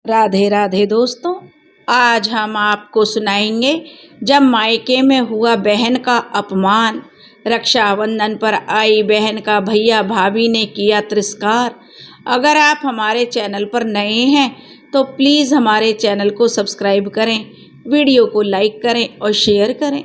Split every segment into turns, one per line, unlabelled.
राधे राधे दोस्तों, आज हम आपको सुनाएंगे जब मायके में हुआ बहन का अपमान। रक्षाबंधन पर आई बहन का भैया भाभी ने किया तिरस्कार। अगर आप हमारे चैनल पर नए हैं तो प्लीज़ हमारे चैनल को सब्सक्राइब करें, वीडियो को लाइक करें और शेयर करें।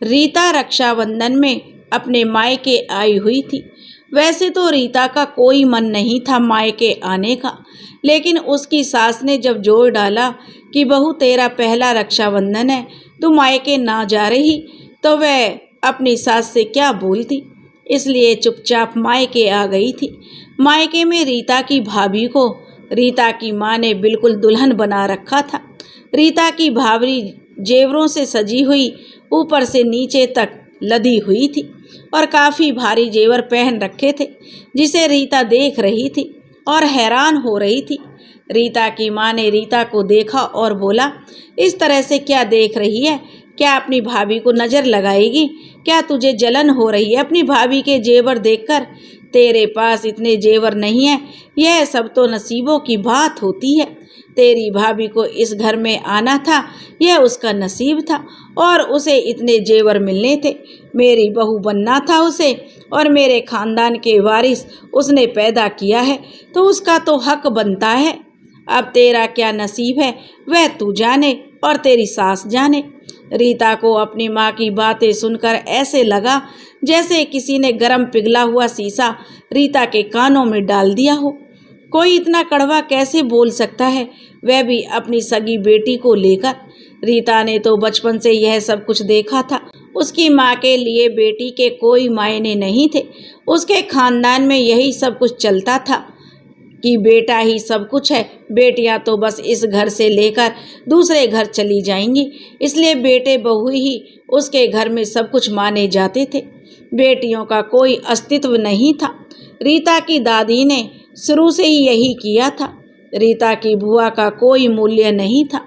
रीता रक्षाबंधन में अपने मायके आई हुई थी। वैसे तो रीता का कोई मन नहीं था मायके आने का, लेकिन उसकी सास ने जब जोर डाला कि बहू तेरा पहला रक्षाबंधन है, तू मायके ना जा रही, तो वह अपनी सास से क्या बोलती, इसलिए चुपचाप मायके आ गई थी। मायके में रीता की भाभी को रीता की माँ ने बिल्कुल दुल्हन बना रखा था। रीता की भाभी जेवरों से सजी हुई, ऊपर से नीचे तक लदी हुई थी और काफ़ी भारी जेवर पहन रखे थे, जिसे रीता देख रही थी और हैरान हो रही थी। रीता की माँ ने रीता को देखा और बोला, इस तरह से क्या देख रही है? क्या अपनी भाभी को नज़र लगाएगी? क्या तुझे जलन हो रही है अपनी भाभी के जेवर देखकर? तेरे पास इतने जेवर नहीं है, यह सब तो नसीबों की बात होती है। तेरी भाभी को इस घर में आना था, यह उसका नसीब था और उसे इतने जेवर मिलने थे। मेरी बहू बनना था उसे, और मेरे खानदान के वारिस उसने पैदा किया है, तो उसका तो हक बनता है। अब तेरा क्या नसीब है वह तू जाने और तेरी सास जाने। रीता को अपनी माँ की बातें सुनकर ऐसे लगा जैसे किसी ने गरम पिघला हुआ शीशा रीता के कानों में डाल दिया हो। कोई इतना कड़वा कैसे बोल सकता है, वह भी अपनी सगी बेटी को लेकर। रीता ने तो बचपन से यह सब कुछ देखा था। उसकी माँ के लिए बेटी के कोई मायने नहीं थे। उसके खानदान में यही सब कुछ चलता था कि बेटा ही सब कुछ है, बेटियां तो बस इस घर से लेकर दूसरे घर चली जाएंगी, इसलिए बेटे बहू ही उसके घर में सब कुछ माने जाते थे। बेटियों का कोई अस्तित्व नहीं था। रीता की दादी ने शुरू से ही यही किया था। रीता की बुआ का कोई मूल्य नहीं था।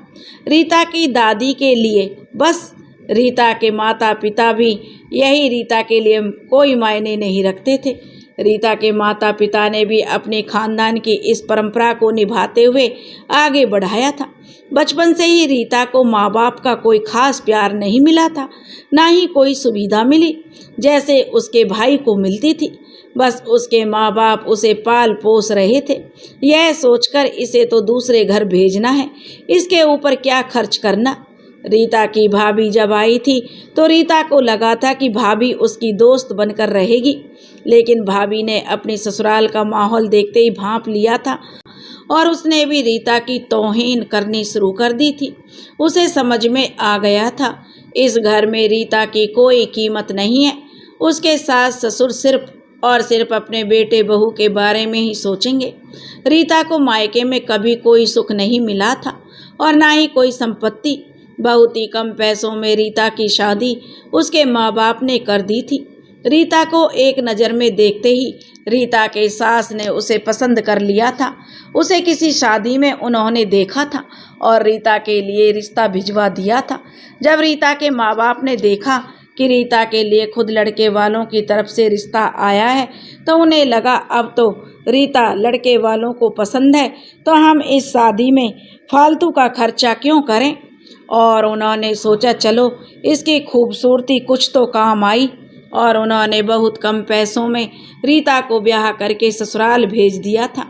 रीता की दादी के लिए बस रीता के माता पिता भी यही रीता के लिए कोई मायने नहीं रखते थे। रीता के माता पिता ने भी अपने खानदान की इस परंपरा को निभाते हुए आगे बढ़ाया था। बचपन से ही रीता को माँ बाप का कोई खास प्यार नहीं मिला था, ना ही कोई सुविधा मिली जैसे उसके भाई को मिलती थी। बस उसके माँ बाप उसे पाल पोस रहे थे, यह सोचकर इसे तो दूसरे घर भेजना है, इसके ऊपर क्या खर्च करना। रीता की भाभी जब आई थी तो रीता को लगा था कि भाभी उसकी दोस्त बनकर रहेगी, लेकिन भाभी ने अपनी ससुराल का माहौल देखते ही भांप लिया था और उसने भी रीता की तौहीन करनी शुरू कर दी थी। उसे समझ में आ गया था इस घर में रीता की कोई कीमत नहीं है। उसके सास ससुर सिर्फ और सिर्फ अपने बेटे बहू के बारे में ही सोचेंगे। रीता को मायके में कभी कोई सुख नहीं मिला था और ना ही कोई संपत्ति। बहुत ही कम पैसों में रीता की शादी उसके माँ बाप ने कर दी थी। रीता को एक नज़र में देखते ही रीता के सास ने उसे पसंद कर लिया था। उसे किसी शादी में उन्होंने देखा था और रीता के लिए रिश्ता भिजवा दिया था। जब रीता के माँ बाप ने देखा कि रीता के लिए खुद लड़के वालों की तरफ से रिश्ता आया है, तो उन्हें लगा अब तो रीता लड़के वालों को पसंद है, तो हम इस शादी में फालतू का खर्चा क्यों करें। और उन्होंने सोचा चलो इसकी खूबसूरती कुछ तो काम आई, और उन्होंने बहुत कम पैसों में रीता को ब्याह करके ससुराल भेज दिया था।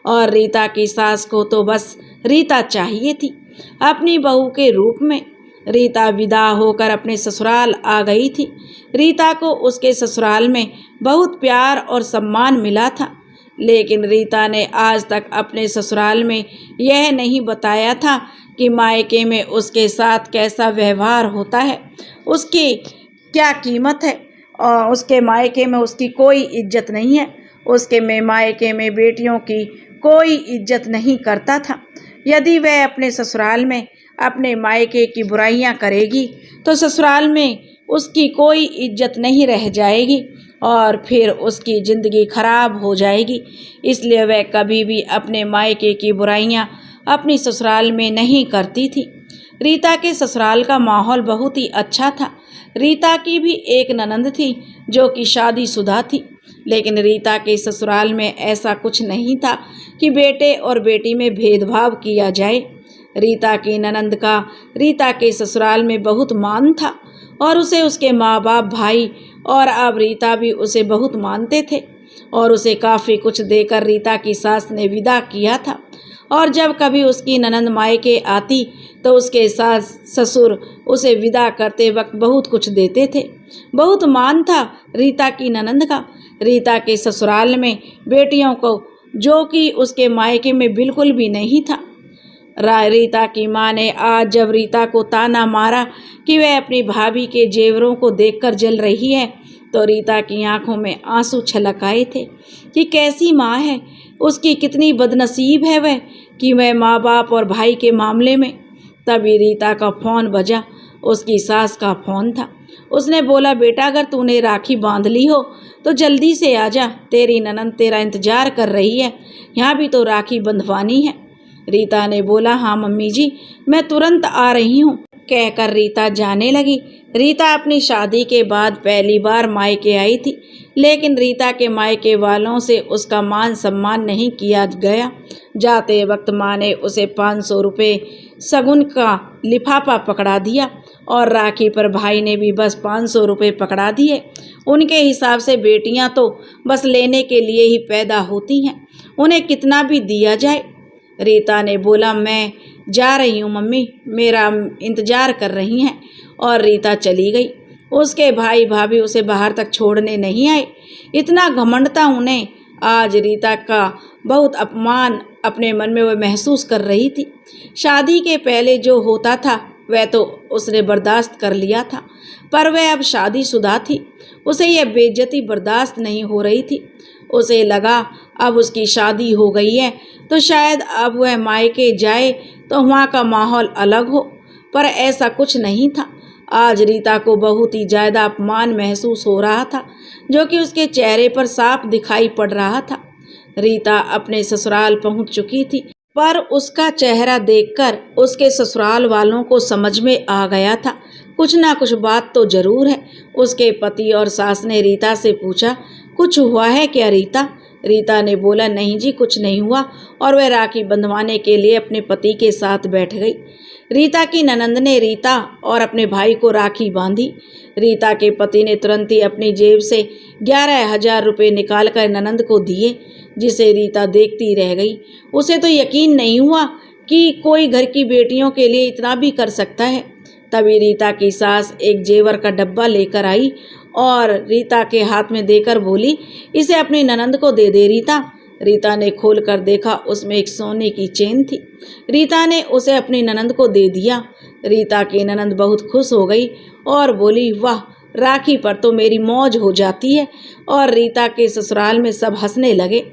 और रीता की सास को तो बस रीता चाहिए थी अपनी बहू के रूप में। रीता विदा होकर अपने ससुराल आ गई थी। रीता को उसके ससुराल में बहुत प्यार और सम्मान मिला था, लेकिन रीता ने आज तक अपने ससुराल में यह नहीं बताया था कि मायके में उसके साथ कैसा व्यवहार होता है, उसकी क्या कीमत है। और उसके मायके में उसकी कोई इज्जत नहीं है। उसके मायके में बेटियों की कोई इज्जत नहीं करता था। यदि वह अपने ससुराल में अपने मायके की बुराइयां करेगी तो ससुराल में उसकी कोई इज्जत नहीं रह जाएगी और फिर उसकी ज़िंदगी खराब हो जाएगी। इसलिए वह कभी भी अपने मायके की बुराइयां अपनी ससुराल में नहीं करती थी। रीता के ससुराल का माहौल बहुत ही अच्छा था। रीता की भी एक ननंद थी जो कि शादीशुदा थी। लेकिन रीता के ससुराल में ऐसा कुछ नहीं था कि बेटे और बेटी में भेदभाव किया जाए। रीता की ननंद का रीता के ससुराल में बहुत मान था और उसे उसके माँ बाप, भाई और अब रीता भी उसे बहुत मानते थे और उसे काफ़ी कुछ देकर रीता की सास ने विदा किया था। और जब कभी उसकी ननंद मायके आती तो उसके सास ससुर उसे विदा करते वक्त बहुत कुछ देते थे। बहुत मान था रीता की ननंद का रीता के ससुराल में बेटियों को, जो कि उसके मायके में बिल्कुल भी नहीं था। रीता की माँ ने आज जब रीता को ताना मारा कि वह अपनी भाभी के जेवरों को देखकर जल रही है, तो रीता की आंखों में आंसू छलक आए थे कि कैसी माँ है, उसकी कितनी बदनसीब है वह कि वह माँ बाप और भाई के मामले में। तभी रीता का फ़ोन बजा, उसकी सास का फ़ोन था। उसने बोला, बेटा अगर तूने राखी बांध ली हो तो जल्दी से आ जा, तेरी ननंद तेरा इंतज़ार कर रही है, यहाँ भी तो राखी बंधवानी है। रीता ने बोला, हाँ मम्मी जी, मैं तुरंत आ रही हूँ, कहकर रीता जाने लगी। रीता अपनी शादी के बाद पहली बार मायके आई थी, लेकिन रीता के मायके वालों से उसका मान सम्मान नहीं किया गया। जाते वक्त माँ ने उसे 500 रुपये शगुन का लिफाफा पकड़ा दिया और राखी पर भाई ने भी बस 500 रुपये पकड़ा दिए। उनके हिसाब से बेटियां तो बस लेने के लिए ही पैदा होती हैं, उन्हें कितना भी दिया जाए। रीता ने बोला, मैं जा रही हूँ मम्मी, मेरा इंतज़ार कर रही हैं, और रीता चली गई। उसके भाई भाभी उसे बाहर तक छोड़ने नहीं आए। इतना घमंड था उन्हें। आज रीता का बहुत अपमान अपने मन में वह महसूस कर रही थी। शादी के पहले जो होता था वह तो उसने बर्दाश्त कर लिया था, पर वह अब शादीशुदा थी, उसे यह बेइज्जती बर्दाश्त नहीं हो रही थी। उसे लगा अब उसकी शादी हो गई है तो शायद अब वह मायके जाए तो वहाँ का माहौल अलग हो, पर ऐसा कुछ नहीं था। आज रीता को बहुत ही ज़्यादा अपमान महसूस हो रहा था, जो कि उसके चेहरे पर साफ दिखाई पड़ रहा था। रीता अपने ससुराल पहुंच चुकी थी, पर उसका चेहरा देखकर उसके ससुराल वालों को समझ में आ गया था कुछ ना कुछ बात तो जरूर है। उसके पति और सास ने रीता से पूछा, कुछ हुआ है क्या रीता? रीता ने बोला, नहीं जी, कुछ नहीं हुआ, और वह राखी बंधवाने के लिए अपने पति के साथ बैठ गई। रीता की ननंद ने रीता और अपने भाई को राखी बांधी। रीता के पति ने तुरंत ही अपनी जेब से 11,000 रुपये निकालकर ननंद को दिए, जिसे रीता देखती रह गई। उसे तो यकीन नहीं हुआ कि कोई घर की बेटियों के लिए इतना भी कर सकता है। तभी रीता की सास एक जेवर का डब्बा लेकर आई और रीता के हाथ में देकर बोली, इसे अपनी ननंद को दे दे रीता। रीता ने खोल कर देखा, उसमें एक सोने की चेन थी। रीता ने उसे अपनी ननंद को दे दिया। रीता की ननंद बहुत खुश हो गई और बोली, वाह, राखी पर तो मेरी मौज हो जाती है। और रीता के ससुराल में सब हंसने लगे।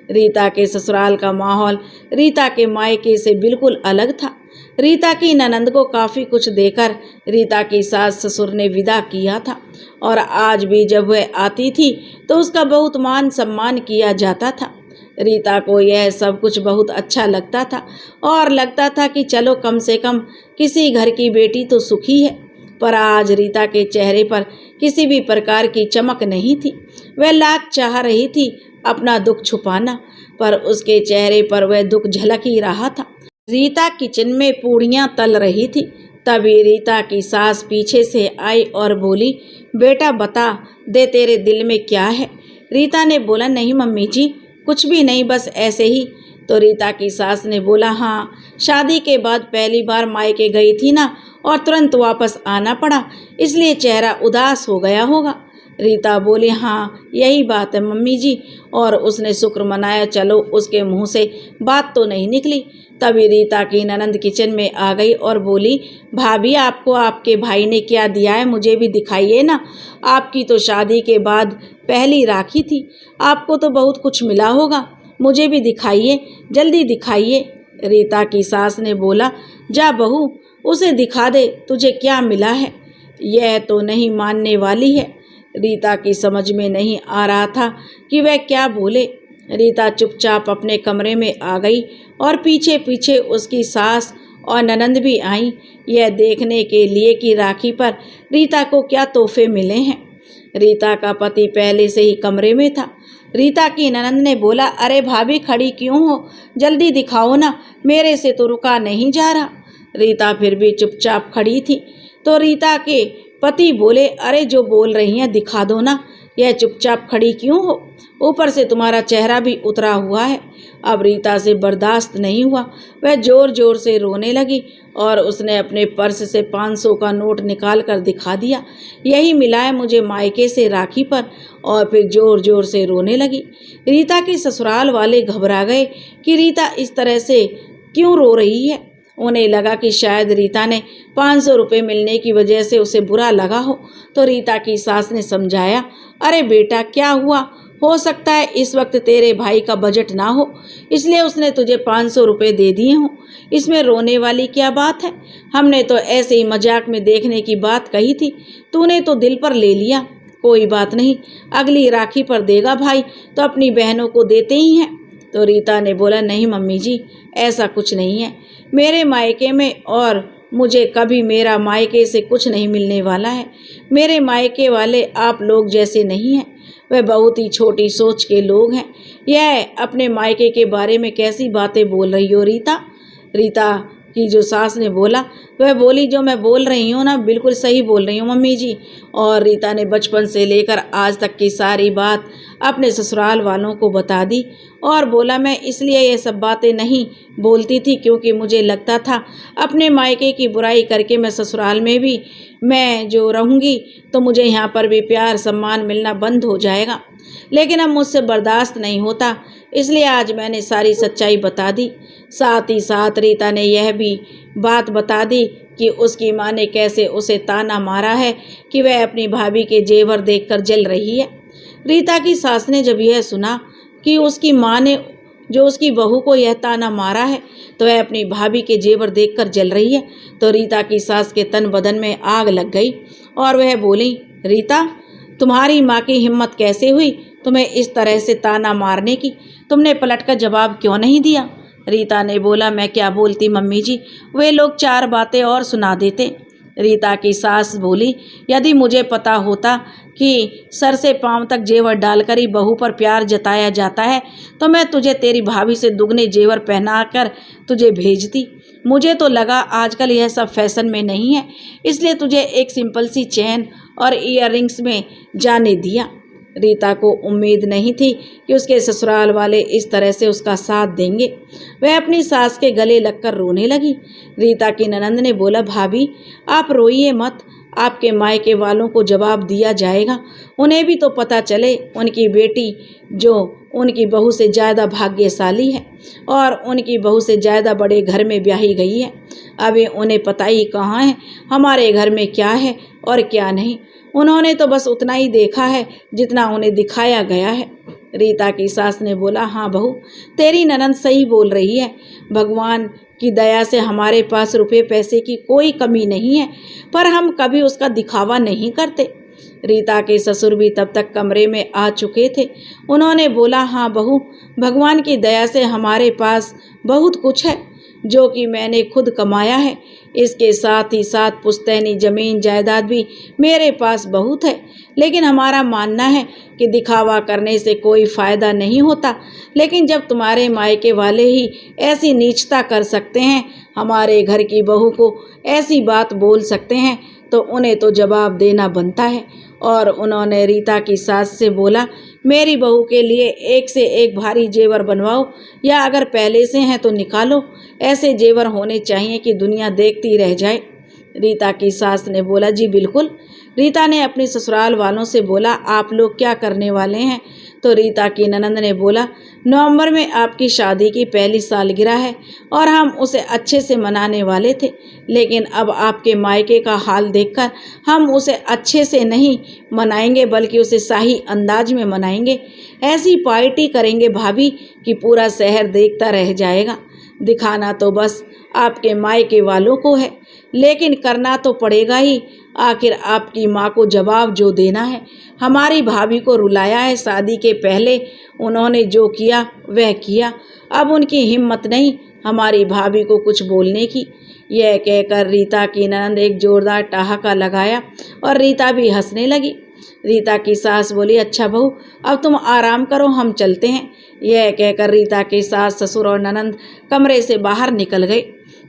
रीता के ससुराल का माहौल रीता के मायके से बिल्कुल अलग था। रीता की ननंद को काफ़ी कुछ देकर रीता की सास ससुर ने विदा किया था, और आज भी जब वह आती थी तो उसका बहुत मान सम्मान किया जाता था। रीता को यह सब कुछ बहुत अच्छा लगता था और लगता था कि चलो कम से कम किसी घर की बेटी तो सुखी है। पर आज रीता के चेहरे पर किसी भी प्रकार की चमक नहीं थी। वह लाख चाह रही थी अपना दुख छुपाना, पर उसके चेहरे पर वह दुख झलक ही रहा था। रीता किचन में पूड़ियाँ तल रही थी। तभी रीता की सास पीछे से आई और बोली, बेटा बता दे, तेरे दिल में क्या है? रीता ने बोला, नहीं मम्मी जी, कुछ भी नहीं, बस ऐसे ही। तो रीता की सास ने बोला, हाँ, शादी के बाद पहली बार मायके गई थी ना, और तुरंत वापस आना पड़ा, इसलिए चेहरा उदास हो गया होगा। रीता बोली, हाँ यही बात है मम्मी जी, और उसने शुक्र मनाया चलो उसके मुंह से बात तो नहीं निकली। तभी रीता की ननंद किचन में आ गई और बोली, भाभी आपको आपके भाई ने क्या दिया है, मुझे भी दिखाइए ना। आपकी तो शादी के बाद पहली राखी थी, आपको तो बहुत कुछ मिला होगा, मुझे भी दिखाइए, जल्दी दिखाइए। रीता की सास ने बोला, जा बहू, उसे दिखा दे तुझे क्या मिला है। यह तो नहीं मानने वाली है। रीता की समझ में नहीं आ रहा था कि वह क्या बोले। रीता चुपचाप अपने कमरे में आ गई और पीछे पीछे उसकी सास और ननंद भी आईं, यह देखने के लिए कि राखी पर रीता को क्या तोहफे मिले हैं। रीता का पति पहले से ही कमरे में था। रीता की ननंद ने बोला, अरे भाभी खड़ी क्यों हो, जल्दी दिखाओ ना, मेरे से तो रुका नहीं जा रहा। रीता फिर भी चुपचाप खड़ी थी तो रीता के पति बोले, अरे जो बोल रही हैं दिखा दो ना, यह चुपचाप खड़ी क्यों हो, ऊपर से तुम्हारा चेहरा भी उतरा हुआ है। अब रीता से बर्दाश्त नहीं हुआ, वह जोर जोर से रोने लगी और उसने अपने पर्स से 500 का नोट निकाल कर दिखा दिया, यही मिला है मुझे मायके से राखी पर, और फिर जोर जोर से रोने लगी। रीता के ससुराल वाले घबरा गए कि रीता इस तरह से क्यों रो रही है। उन्हें लगा कि शायद रीता ने 500 रुपये मिलने की वजह से उसे बुरा लगा हो। तो रीता की सास ने समझाया, अरे बेटा क्या हुआ, हो सकता है इस वक्त तेरे भाई का बजट ना हो, इसलिए उसने तुझे 500 रुपये दे दिए हों, इसमें रोने वाली क्या बात है, हमने तो ऐसे ही मजाक में देखने की बात कही थी, तूने तो दिल पर ले लिया। कोई बात नहीं, अगली राखी पर देगा भाई तो अपनी बहनों को देते ही हैं। तो रीता ने बोला, नहीं मम्मी जी, ऐसा कुछ नहीं है, मेरे मायके में और मुझे कभी मेरा मायके से कुछ नहीं मिलने वाला है। मेरे मायके वाले आप लोग जैसे नहीं हैं, वे बहुत ही छोटी सोच के लोग हैं। यह अपने मायके के बारे में कैसी बातें बोल रही हो रीता। रीता की जो सास ने बोला, वह बोली, जो मैं बोल रही हूँ ना बिल्कुल सही बोल रही हूँ मम्मी जी। और रीता ने बचपन से लेकर आज तक की सारी बात अपने ससुराल वालों को बता दी और बोला, मैं इसलिए ये सब बातें नहीं बोलती थी क्योंकि मुझे लगता था अपने मायके की बुराई करके मैं ससुराल में भी मैं जो रहूँगी तो मुझे यहाँ पर भी प्यार सम्मान मिलना बंद हो जाएगा, लेकिन अब मुझसे बर्दाश्त नहीं होता, इसलिए आज मैंने सारी सच्चाई बता दी। साथ ही साथ रीता ने यह भी बात बता दी कि उसकी माँ ने कैसे उसे ताना मारा है कि वह अपनी भाभी के जेवर देखकर जल रही है। रीता की सास ने जब यह सुना कि उसकी माँ ने जो उसकी बहू को यह ताना मारा है तो वह अपनी भाभी के जेवर देखकर जल रही है, तो रीता की सास के तन बदन में आग लग गई और वह बोली, रीता तुम्हारी माँ की हिम्मत कैसे हुई तुम्हें इस तरह से ताना मारने की, तुमने पलटकर जवाब क्यों नहीं दिया। रीता ने बोला, मैं क्या बोलती मम्मी जी, वे लोग 4 बातें और सुना देते। रीता की सास बोली, यदि मुझे पता होता कि सर से पांव तक जेवर डालकर ही बहू पर प्यार जताया जाता है तो मैं तुझे तेरी भाभी से दुगने जेवर पहनाकर तुझे भेजती। मुझे तो लगा आजकल यह सब फैशन में नहीं है, इसलिए तुझे एक सिंपल सी चेन और ईयररिंग्स में जाने दिया। रीता को उम्मीद नहीं थी कि उसके ससुराल वाले इस तरह से उसका साथ देंगे। वह अपनी सास के गले लगकर रोने लगी। रीता की ननंद ने बोला, भाभी आप रोइए मत, आपके मायके वालों को जवाब दिया जाएगा, उन्हें भी तो पता चले उनकी बेटी जो उनकी बहू से ज़्यादा भाग्यशाली है और उनकी बहू से ज़्यादा बड़े घर में ब्याही गई है। अभी उन्हें पता ही कहाँ है हमारे घर में क्या है और क्या नहीं, उन्होंने तो बस उतना ही देखा है जितना उन्हें दिखाया गया है। रीता की सास ने बोला, हाँ बहू तेरी ननंद सही बोल रही है, भगवान की दया से हमारे पास रुपए पैसे की कोई कमी नहीं है, पर हम कभी उसका दिखावा नहीं करते। रीता के ससुर भी तब तक कमरे में आ चुके थे। उन्होंने बोला, हाँ बहू भगवान की दया से हमारे पास बहुत कुछ है जो कि मैंने खुद कमाया है, इसके साथ ही साथ पुश्तैनी ज़मीन जायदाद भी मेरे पास बहुत है, लेकिन हमारा मानना है कि दिखावा करने से कोई फ़ायदा नहीं होता। लेकिन जब तुम्हारे मायके वाले ही ऐसी नीचता कर सकते हैं, हमारे घर की बहू को ऐसी बात बोल सकते हैं, तो उन्हें तो जवाब देना बनता है। और उन्होंने रीता की सास से बोला, मेरी बहू के लिए एक से एक भारी जेवर बनवाओ या अगर पहले से हैं तो निकालो, ऐसे जेवर होने चाहिए कि दुनिया देखती रह जाए। रीता की सास ने बोला, जी बिल्कुल। रीता ने अपने ससुराल वालों से बोला, आप लोग क्या करने वाले हैं। तो रीता की ननंद ने बोला, नवंबर में आपकी शादी की पहली सालगिरह है और हम उसे अच्छे से मनाने वाले थे, लेकिन अब आपके मायके का हाल देखकर हम उसे अच्छे से नहीं मनाएंगे बल्कि उसे शाही अंदाज में मनाएंगे। ऐसी पार्टी करेंगे भाभी कि पूरा शहर देखता रह जाएगा। दिखाना तो बस आपके मायके वालों को है, लेकिन करना तो पड़ेगा ही। आखिर आपकी माँ को जवाब जो देना है, हमारी भाभी को रुलाया है शादी के पहले, उन्होंने जो किया वह किया, अब उनकी हिम्मत नहीं हमारी भाभी को कुछ बोलने की। यह कहकर रीता की ननद एक जोरदार ठहाका लगाया और रीता भी हंसने लगी। रीता की सास बोली, अच्छा बहू अब तुम आराम करो, हम चलते हैं। यह कहकर रीता के सास ससुर और ननंद कमरे से बाहर निकल गए।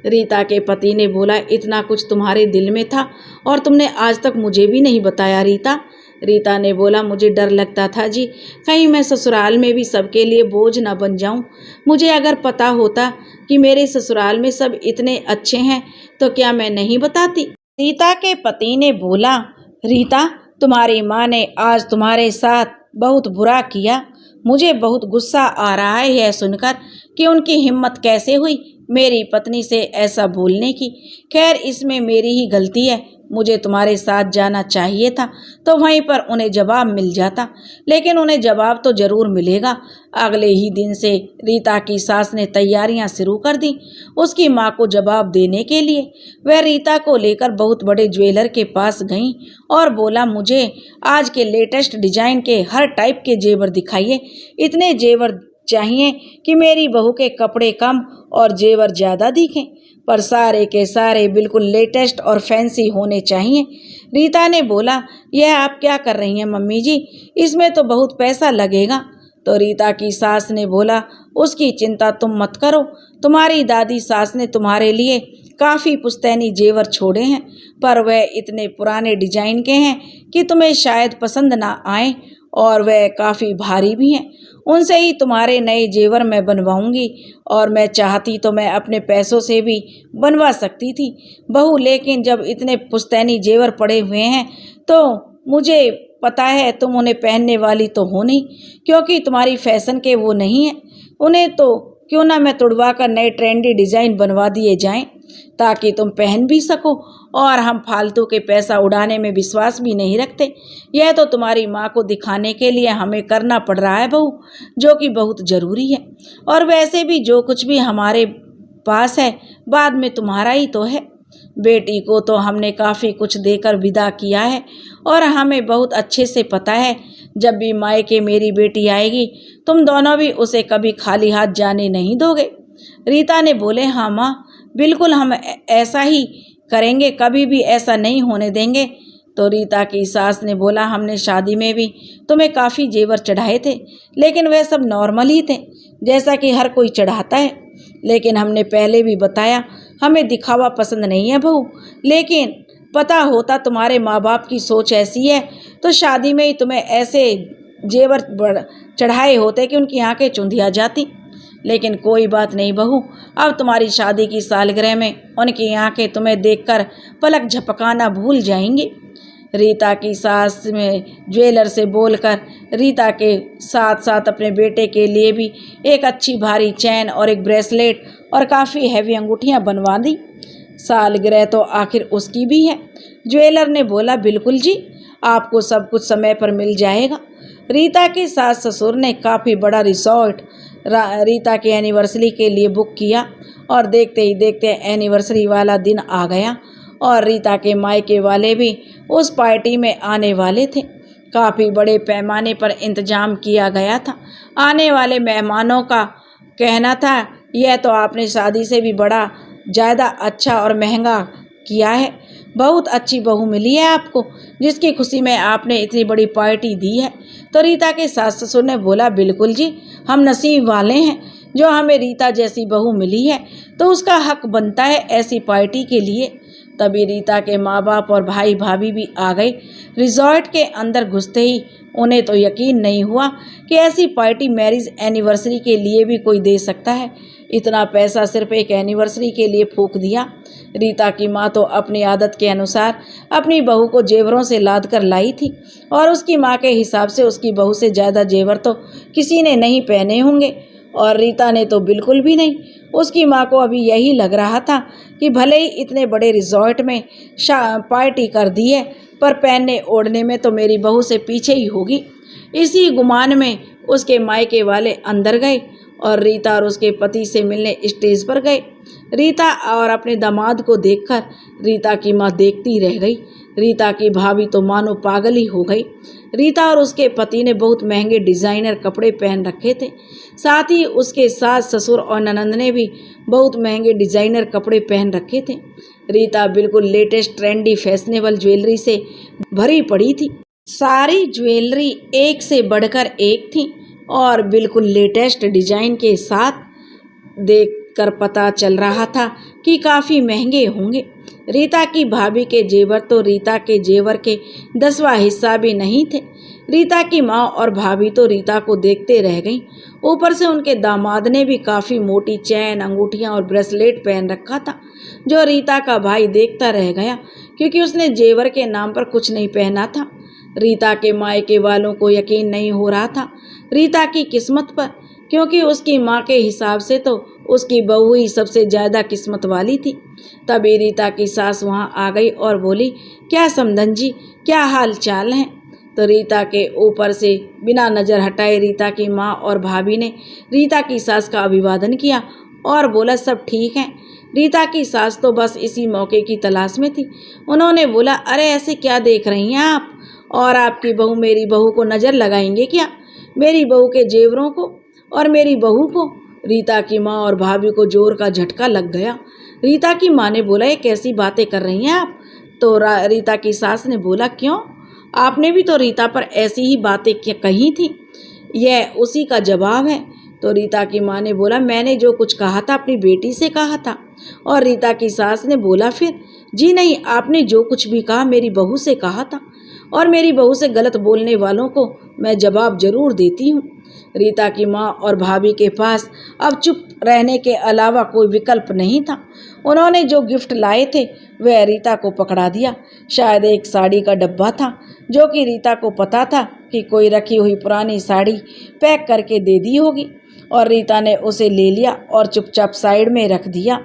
रीता के पति ने बोला, इतना कुछ तुम्हारे दिल में था और तुमने आज तक मुझे भी नहीं बताया रीता। रीता ने बोला, मुझे डर लगता था जी, कहीं मैं ससुराल में भी सबके लिए बोझ ना बन जाऊं। मुझे अगर पता होता कि मेरे ससुराल में सब इतने अच्छे हैं तो क्या मैं नहीं बताती। रीता के पति ने बोला, रीता तुम्हारी माँ ने आज तुम्हारे साथ बहुत बुरा किया। मुझे बहुत गुस्सा आ रहा है यह सुनकर कि उनकी हिम्मत कैसे हुई मेरी पत्नी से ऐसा बोलने की। खैर इसमें मेरी ही गलती है, मुझे तुम्हारे साथ जाना चाहिए था तो वहीं पर उन्हें जवाब मिल जाता, लेकिन उन्हें जवाब तो ज़रूर मिलेगा। अगले ही दिन से रीता की सास ने तैयारियां शुरू कर दी उसकी मां को जवाब देने के लिए। वह रीता को लेकर बहुत बड़े ज्वेलर के पास गईं और बोला, मुझे आज के लेटेस्ट डिजाइन के हर टाइप के जेवर दिखाइए। इतने जेवर चाहिए कि मेरी बहू के कपड़े कम और जेवर ज़्यादा दिखें, पर सारे के सारे बिल्कुल लेटेस्ट और फैंसी होने चाहिए। रीता ने बोला, यह आप क्या कर रही हैं मम्मी जी, इसमें तो बहुत पैसा लगेगा। तो रीता की सास ने बोला, उसकी चिंता तुम मत करो, तुम्हारी दादी सास ने तुम्हारे लिए काफ़ी पुश्तैनी जेवर छोड़े हैं, पर वह इतने पुराने डिजाइन के हैं कि तुम्हें शायद पसंद ना आए और वह काफ़ी भारी भी हैं। उनसे ही तुम्हारे नए जेवर मैं बनवाऊंगी और मैं चाहती तो मैं अपने पैसों से भी बनवा सकती थी बहू, लेकिन जब इतने पुश्तैनी जेवर पड़े हुए हैं तो मुझे पता है तुम उन्हें पहनने वाली तो हो नहीं, क्योंकि तुम्हारी फैशन के वो नहीं हैं। उन्हें तो क्यों ना मैं तुड़वा कर नए ट्रेंडी डिज़ाइन बनवा दिए जाएं ताकि तुम पहन भी सको, और हम फालतू के पैसा उड़ाने में विश्वास भी नहीं रखते। यह तो तुम्हारी माँ को दिखाने के लिए हमें करना पड़ रहा है बहू, जो कि बहुत ज़रूरी है, और वैसे भी जो कुछ भी हमारे पास है बाद में तुम्हारा ही तो है। बेटी को तो हमने काफ़ी कुछ देकर विदा किया है और हमें बहुत अच्छे से पता है जब भी मायके मेरी बेटी आएगी तुम दोनों भी उसे कभी खाली हाथ जाने नहीं दोगे। रीता ने बोले, हाँ माँ बिल्कुल हम ऐसा ही करेंगे, कभी भी ऐसा नहीं होने देंगे। तो रीता की सास ने बोला, हमने शादी में भी तुम्हें काफ़ी जेवर चढ़ाए थे, लेकिन वह सब नॉर्मल ही थे जैसा कि हर कोई चढ़ाता है। लेकिन हमने पहले भी बताया हमें दिखावा पसंद नहीं है बहू, लेकिन पता होता तुम्हारे माँ बाप की सोच ऐसी है तो शादी में ही तुम्हें ऐसे जेवर चढ़ाए होते कि उनकी आंखें चुंधिया जाती। लेकिन कोई बात नहीं बहू, अब तुम्हारी शादी की सालगिरह में उनकी आंखें तुम्हें देखकर पलक झपकाना भूल जाएंगी। रीता की सास में ज्वेलर से बोलकर रीता के साथ साथ अपने बेटे के लिए भी एक अच्छी भारी चैन और एक ब्रेसलेट और काफ़ी हैवी अंगूठियां बनवा दी। सालगिरह तो आखिर उसकी भी है। ज्वेलर ने बोला, बिल्कुल जी, आपको सब कुछ समय पर मिल जाएगा। रीता के सास ससुर ने काफ़ी बड़ा रिसोर्ट रीता की एनिवर्सरी के लिए बुक किया और देखते ही देखते एनिवर्सरी वाला दिन आ गया और रीता के मायके वाले भी उस पार्टी में आने वाले थे। काफ़ी बड़े पैमाने पर इंतजाम किया गया था। आने वाले मेहमानों का कहना था, यह तो आपने शादी से भी बड़ा ज़्यादा अच्छा और महंगा किया है, बहुत अच्छी बहू मिली है आपको जिसकी खुशी में आपने इतनी बड़ी पार्टी दी है। तो रीता के सास ससुर ने बोला, बिल्कुल जी, हम नसीब वाले हैं जो हमें रीता जैसी बहू मिली है, तो उसका हक बनता है ऐसी पार्टी के लिए। तभी रीता के माँ बाप और भाई भाभी भी आ गए। रिजॉर्ट के अंदर घुसते ही उन्हें तो यकीन नहीं हुआ कि ऐसी पार्टी मैरिज एनिवर्सरी के लिए भी कोई दे सकता है। इतना पैसा सिर्फ एक एनिवर्सरी के लिए फूंक दिया। रीता की माँ तो अपनी आदत के अनुसार अपनी बहू को जेवरों से लाद कर लाई थी और उसकी माँ के हिसाब से उसकी बहू से ज़्यादा जेवर तो किसी ने नहीं पहने होंगे, और रीता ने तो बिल्कुल भी नहीं। उसकी माँ को अभी यही लग रहा था कि भले ही इतने बड़े रिजॉर्ट में पार्टी कर दी है, पर पहनने ओढ़ने में तो मेरी बहू से पीछे ही होगी। इसी गुमान में उसके मायके वाले अंदर गए और रीता और उसके पति से मिलने स्टेज पर गए। रीता और अपने दामाद को देखकर रीता की माँ देखती रह गई। रीता की भाभी तो मानो पागल ही हो गई। रीता और उसके पति ने बहुत महंगे डिज़ाइनर कपड़े पहन रखे थे, साथ ही उसके सास ससुर और ननंद ने भी बहुत महंगे डिज़ाइनर कपड़े पहन रखे थे। रीता बिल्कुल लेटेस्ट ट्रेंडी फैशनेबल ज्वेलरी से भरी पड़ी थी। सारी ज्वेलरी एक से बढ़कर एक थी और बिल्कुल लेटेस्ट डिजाइन के साथ। देखकर पता चल रहा था कि काफ़ी महंगे होंगे। रीता की भाभी के जेवर तो रीता के जेवर के 10वां हिस्सा भी नहीं थे। रीता की माँ और भाभी तो रीता को देखते रह गईं। ऊपर से उनके दामाद ने भी काफ़ी मोटी चैन, अंगूठियाँ और ब्रेसलेट पहन रखा था, जो रीता का भाई देखता रह गया क्योंकि उसने जेवर के नाम पर कुछ नहीं पहना था। रीता के मायके वालों को यकीन नहीं हो रहा था रीता की किस्मत पर, क्योंकि उसकी माँ के हिसाब से तो उसकी बहू ही सबसे ज़्यादा किस्मत वाली थी। तभी रीता की सास वहाँ आ गई और बोली, क्या समधन जी, क्या हाल चाल है? तो रीता के ऊपर से बिना नज़र हटाए रीता की माँ और भाभी ने रीता की सास का अभिवादन किया और बोला, सब ठीक है। रीता की सास तो बस इसी मौके की तलाश में थी। उन्होंने बोला, अरे ऐसे क्या देख रही हैं आप? और आपकी बहू मेरी बहू को नज़र लगाएंगे क्या? मेरी बहू के जेवरों को और मेरी बहू को? रीता की माँ और भाभी को जोर का झटका लग गया। रीता की माँ ने बोला, ये कैसी बातें कर रही हैं आप? तो रीता की सास ने बोला, क्यों? आपने भी तो रीता पर ऐसी ही बातें कही थी। यह उसी का जवाब है। तो रीता की माँ ने बोला, मैंने जो कुछ कहा था अपनी बेटी से कहा था। और रीता की सास ने बोला, फिर? जी नहीं, आपने जो कुछ भी कहा मेरी बहू से कहा था, और मेरी बहू से गलत बोलने वालों को मैं जवाब जरूर देती हूँ। रीता की माँ और भाभी के पास अब चुप रहने के अलावा कोई विकल्प नहीं था। उन्होंने जो गिफ्ट लाए थे वह रीता को पकड़ा दिया। शायद एक साड़ी का डब्बा था, जो कि रीता को पता था कि कोई रखी हुई पुरानी साड़ी पैक करके दे दी होगी, और रीता ने उसे ले लिया और चुपचाप साइड में रख दिया।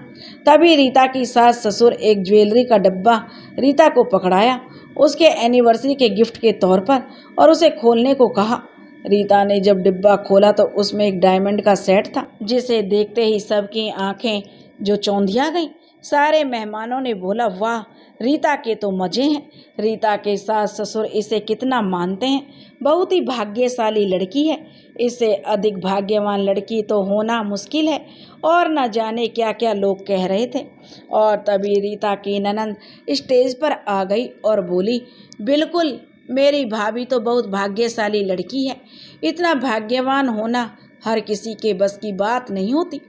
तभी रीता की सास ससुर एक ज्वेलरी का डब्बा रीता को पकड़ाया उसके एनिवर्सरी के गिफ्ट के तौर पर और उसे खोलने को कहा। रीता ने जब डिब्बा खोला तो उसमें एक डायमंड का सेट था, जिसे देखते ही सबकी आंखें जो चौंधिया गईं। सारे मेहमानों ने बोला, वाह, रीता के तो मज़े हैं। रीता के सास ससुर इसे कितना मानते हैं। बहुत ही भाग्यशाली लड़की है। इससे अधिक भाग्यवान लड़की तो होना मुश्किल है। और न जाने क्या क्या लोग कह रहे थे। और तभी रीता की ननंद स्टेज पर आ गई और बोली, बिल्कुल, मेरी भाभी तो बहुत भाग्यशाली लड़की है। इतना भाग्यवान होना हर किसी के बस की बात नहीं होती।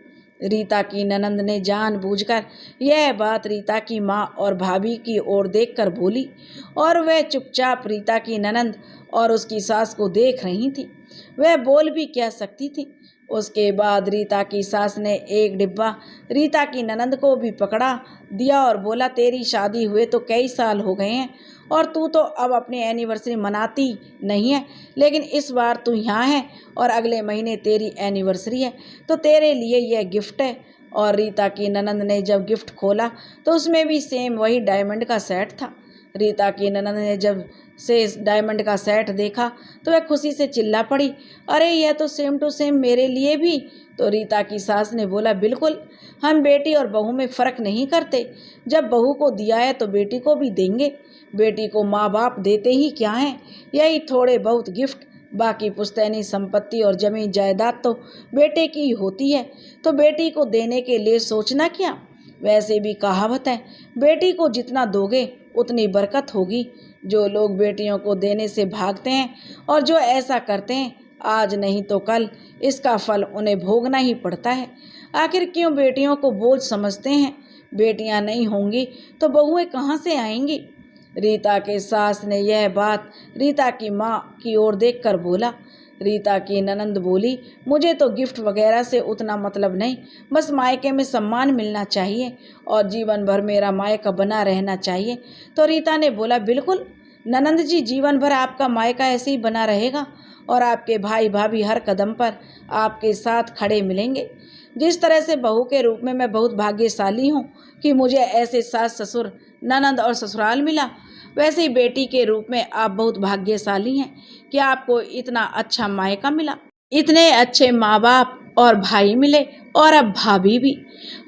रीता की ननंद ने जानबूझकर यह बात रीता की माँ और भाभी की ओर देखकर बोली, और वह चुपचाप रीता की ननंद और उसकी सास को देख रही थी। वह बोल भी क्या सकती थी। उसके बाद रीता की सास ने एक डिब्बा रीता की ननंद को भी पकड़ा दिया और बोला, तेरी शादी हुए तो कई साल हो गए हैं और तू तो अब अपनी एनिवर्सरी मनाती नहीं है, लेकिन इस बार तू यहाँ है और अगले महीने तेरी एनिवर्सरी है, तो तेरे लिए यह गिफ्ट है। और रीता की ननंद ने जब गिफ्ट खोला तो उसमें भी सेम वही डायमंड का सेट था। रीता की ननंद ने जब से इस डायमंड का सेट देखा तो वह खुशी से चिल्ला पड़ी, अरे यह तो सेम टू सेम मेरे लिए भी। तो रीता की सास ने बोला, बिल्कुल, हम बेटी और बहू में फ़र्क नहीं करते। जब बहू को दिया है तो बेटी को भी देंगे। बेटी को माँ बाप देते ही क्या हैं, यही थोड़े बहुत गिफ्ट। बाकी पुश्तैनी संपत्ति और जमीन जायदाद तो बेटे की ही होती है, तो बेटी को देने के लिए सोचना क्या। वैसे भी कहावत है, बेटी को जितना दोगे उतनी बरकत होगी। जो लोग बेटियों को देने से भागते हैं और जो ऐसा करते हैं, आज नहीं तो कल इसका फल उन्हें भोगना ही पड़ता है। आखिर क्यों बेटियों को बोझ समझते हैं? बेटियां नहीं होंगी तो बहुएं कहाँ से आएंगी? रीता के सास ने यह बात रीता की माँ की ओर देखकर बोला। रीता की ननंद बोली, मुझे तो गिफ्ट वगैरह से उतना मतलब नहीं, बस मायके में सम्मान मिलना चाहिए और जीवन भर मेरा मायका बना रहना चाहिए। तो रीता ने बोला, बिल्कुल ननंद जी, जीवन भर आपका मायका ऐसे ही बना रहेगा और आपके भाई भाभी हर कदम पर आपके साथ खड़े मिलेंगे। जिस तरह से बहू के रूप में मैं बहुत भाग्यशाली हूँ कि मुझे ऐसे सास ससुर ननंद और ससुराल मिला, वैसे ही बेटी के रूप में आप बहुत भाग्यशाली हैं कि आपको इतना अच्छा मायका मिला, इतने अच्छे माँ बाप और भाई मिले और अब भाभी भी।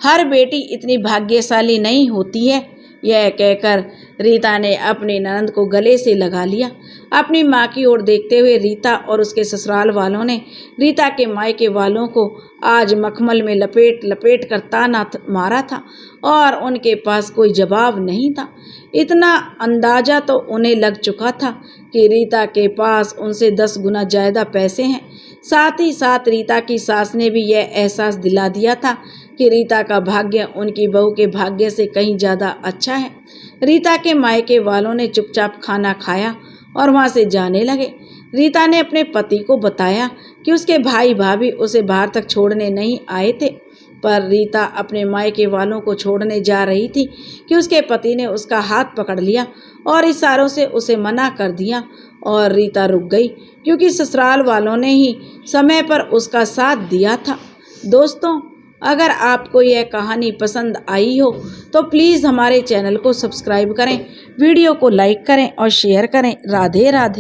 हर बेटी इतनी भाग्यशाली नहीं होती है। यह कहकर रीता ने अपनी ननद को गले से लगा लिया। अपनी माँ की ओर देखते हुए रीता और उसके ससुराल वालों ने रीता के मायके वालों को आज मखमल में लपेट लपेट कर ताना मारा था और उनके पास कोई जवाब नहीं था। इतना अंदाजा तो उन्हें लग चुका था कि रीता के पास उनसे 10 गुना ज़्यादा पैसे हैं। साथ ही साथ रीता की सास ने भी यह एहसास दिला दिया था कि रीता का भाग्य उनकी बहू के भाग्य से कहीं ज़्यादा अच्छा है। रीता के मायके वालों ने चुपचाप खाना खाया और वहाँ से जाने लगे। रीता ने अपने पति को बताया कि उसके भाई भाभी उसे बाहर तक छोड़ने नहीं आए थे, पर रीता अपने मायके वालों को छोड़ने जा रही थी कि उसके पति ने उसका हाथ पकड़ लिया और इशारों से उसे मना कर दिया और रीता रुक गई क्योंकि ससुराल वालों ने ही समय पर उसका साथ दिया था। दोस्तों, अगर आपको यह कहानी पसंद आई हो तो प्लीज़ हमारे चैनल को सब्सक्राइब करें, वीडियो को लाइक करें और शेयर करें। राधे राधे।